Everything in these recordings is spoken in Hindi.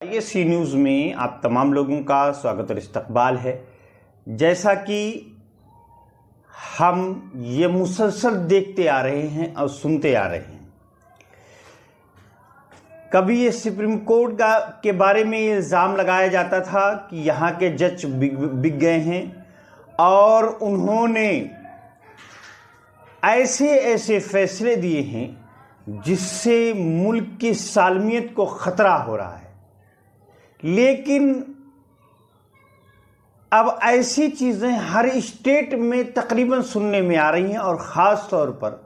ISC न्यूज़ में आप तमाम लोगों का स्वागत और इस्तकबाल है। जैसा कि हम ये मुसलसल देखते आ रहे हैं और सुनते आ रहे हैं, कभी ये सुप्रीम कोर्ट के बारे में ये इल्ज़ाम लगाया जाता था कि यहाँ के जज बिक गए हैं और उन्होंने ऐसे फैसले दिए हैं जिससे मुल्क की सालमियत को ख़तरा हो रहा है। लेकिन अब ऐसी चीज़ें हर स्टेट में तकरीबन सुनने में आ रही हैं और ख़ास तौर पर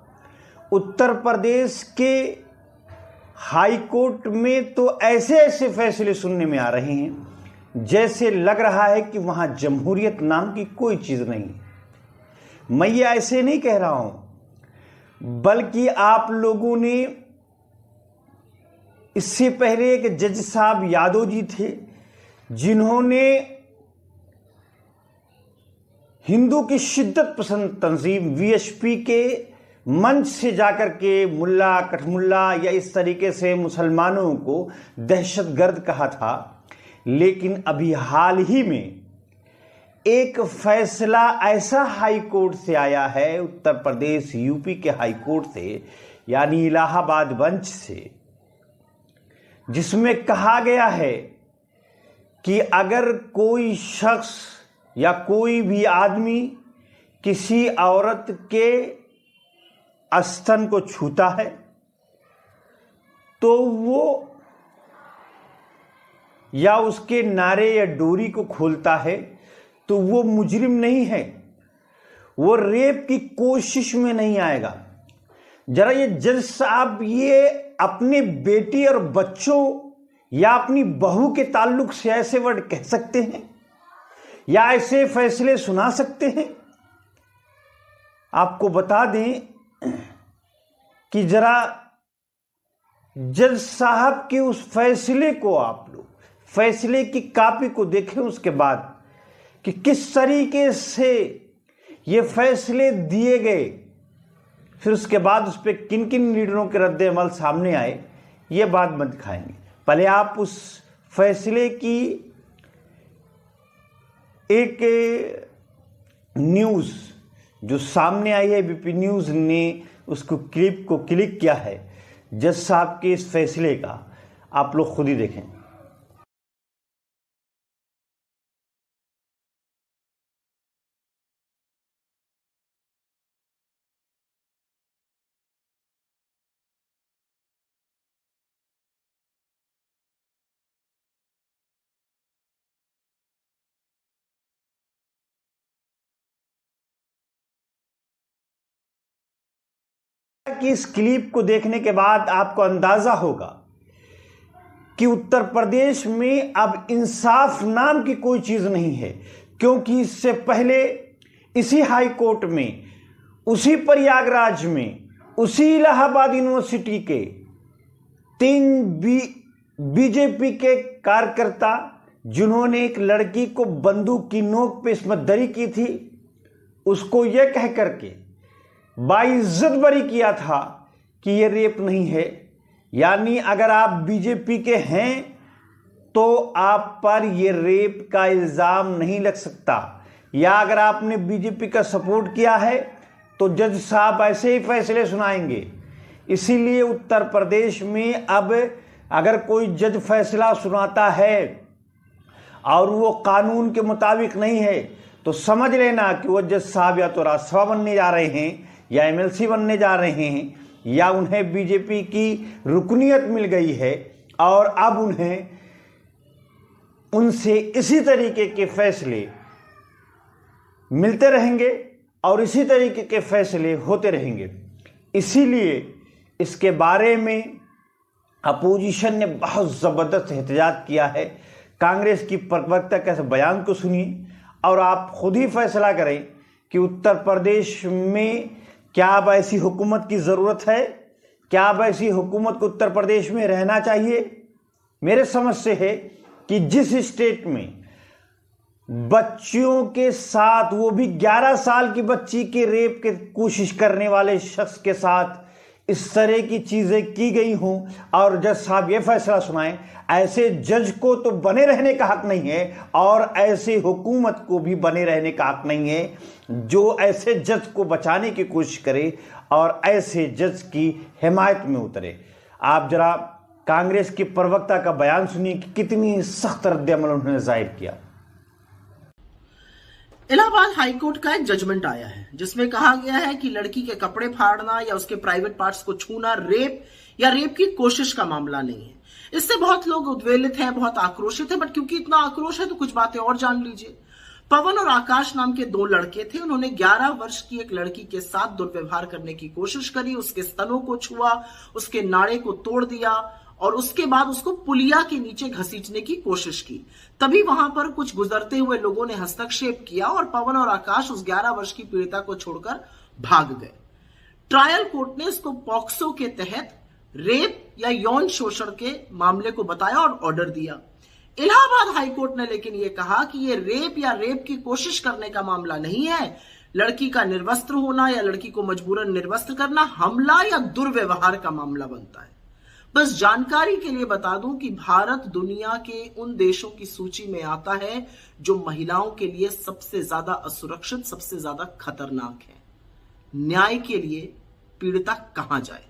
उत्तर प्रदेश के हाई कोर्ट में तो ऐसे फैसले सुनने में आ रहे हैं जैसे लग रहा है कि वहाँ जमहूरियत नाम की कोई चीज़ नहीं। मैं ये ऐसे नहीं कह रहा हूँ, बल्कि आप लोगों ने इससे पहले एक जज साहब यादव जी थे जिन्होंने हिंदू की शिद्दत पसंद तंजीम VSP के मंच से जाकर के मुल्ला कठमुल्ला या इस तरीके से मुसलमानों को दहशतगर्द कहा था। लेकिन अभी हाल ही में एक फैसला ऐसा हाई कोर्ट से आया है, उत्तर प्रदेश UP के हाई कोर्ट से, यानी इलाहाबाद बेंच से, जिसमें कहा गया है कि अगर कोई शख्स या कोई भी आदमी किसी औरत के स्तन को छूता है तो वो या उसके नारे या डोरी को खोलता है तो वो मुजरिम नहीं है, वो रेप की कोशिश में नहीं आएगा। जरा ये जज साहब ये अपने बेटी और बच्चों या अपनी बहू के ताल्लुक से ऐसे वर्ड कह सकते हैं या ऐसे फैसले सुना सकते हैं? आपको बता दें कि जरा जज साहब के उस फैसले को आप लोग फैसले की कॉपी को देखें, उसके बाद कि किस तरीके से ये फैसले दिए गए, फिर उसके बाद उस पर किन किन लीडरों के रद्द अमल सामने आए, ये बात हम दिखाएंगे। पहले आप उस फैसले की एक न्यूज़ जो सामने आई है, BP न्यूज़ ने उसको क्लिप को क्लिक किया है जज साहब के इस फैसले का, आप लोग खुद ही देखें। कि इस क्लिप को देखने के बाद आपको अंदाजा होगा कि उत्तर प्रदेश में अब इंसाफ नाम की कोई चीज नहीं है, क्योंकि इससे पहले इसी हाई कोर्ट में, उसी प्रयागराज में, उसी इलाहाबाद यूनिवर्सिटी के 3 BJP के कार्यकर्ता जिन्होंने एक लड़की को बंदूक की नोक पे इसमें दरी की थी, उसको यह कह करके बाइज्जत बरी किया था कि ये रेप नहीं है। यानी अगर आप BJP के हैं तो आप पर ये रेप का इल्ज़ाम नहीं लग सकता, या अगर आपने BJP का सपोर्ट किया है तो जज साहब ऐसे ही फैसले सुनाएंगे। इसीलिए उत्तर प्रदेश में अब अगर कोई जज फैसला सुनाता है और वो कानून के मुताबिक नहीं है तो समझ लेना कि वो जज साहब या तो राज्यसभा बनने जा रहे हैं या MLC बनने जा रहे हैं, या उन्हें BJP की रुकनियत मिल गई है और अब उन्हें उनसे इसी तरीके के फैसले मिलते रहेंगे और इसी तरीके के फैसले होते रहेंगे। इसीलिए इसके बारे में अपोजिशन ने बहुत ज़बरदस्त एहतजाज किया है। कांग्रेस की प्रवक्ता के बयान को सुनिए और आप खुद ही फैसला करें कि उत्तर प्रदेश में क्या अब ऐसी हुकूमत की ज़रूरत है, क्या अब ऐसी हुकूमत को उत्तर प्रदेश में रहना चाहिए। मेरे समझ से है कि जिस स्टेट में बच्चियों के साथ, वो भी 11 साल की बच्ची के रेप की कोशिश करने वाले शख्स के साथ इस तरह की चीजें की गई हों और जज साहब ये फैसला सुनाएं, ऐसे जज को तो बने रहने का हक नहीं है और ऐसे हुकूमत को भी बने रहने का हक नहीं है जो ऐसे जज को बचाने की कोशिश करे और ऐसे जज की हिमायत में उतरे। आप जरा कांग्रेस के प्रवक्ता का बयान सुनिए कि कितनी सख्त रद्द-ए-अमल उन्होंने जाहिर किया। इलाहाबाद हाईकोर्ट का एक जजमेंट आया है जिसमें कहा गया है कि लड़की के कपड़े फाड़ना या उसके प्राइवेट पार्ट्स को छूना रेप या रेप की कोशिश का मामला नहीं है। इससे बहुत लोग उद्वेलित हैं, बहुत आक्रोशित हैं, बट क्योंकि इतना आक्रोश है तो कुछ बातें और जान लीजिए। पवन और आकाश नाम के दो लड़के थे। उन्होंने 11 वर्ष की एक लड़की के साथ दुर्व्यवहार करने की कोशिश करी, उसके स्तनों को छुआ, उसके नाड़े को तोड़ दिया और उसके बाद उसको पुलिया के नीचे घसीटने की कोशिश की। तभी वहां पर कुछ गुजरते हुए लोगों ने हस्तक्षेप किया और पवन और आकाश उस 11 वर्ष की पीड़िता को छोड़कर भाग गए। ट्रायल कोर्ट ने इसको पॉक्सो के तहत रेप या यौन शोषण के मामले को बताया और ऑर्डर दिया। इलाहाबाद हाईकोर्ट ने लेकिन यह कहा कि यह रेप या रेप की कोशिश करने का मामला नहीं है। लड़की का निर्वस्त्र होना या लड़की को मजबूरन निर्वस्त्र करना हमला या दुर्व्यवहार का मामला बनता है। बस जानकारी के लिए बता दूं कि भारत दुनिया के उन देशों की सूची में आता है जो महिलाओं के लिए सबसे ज्यादा असुरक्षित, सबसे ज्यादा खतरनाक है। न्याय के लिए पीड़िता कहां जाए?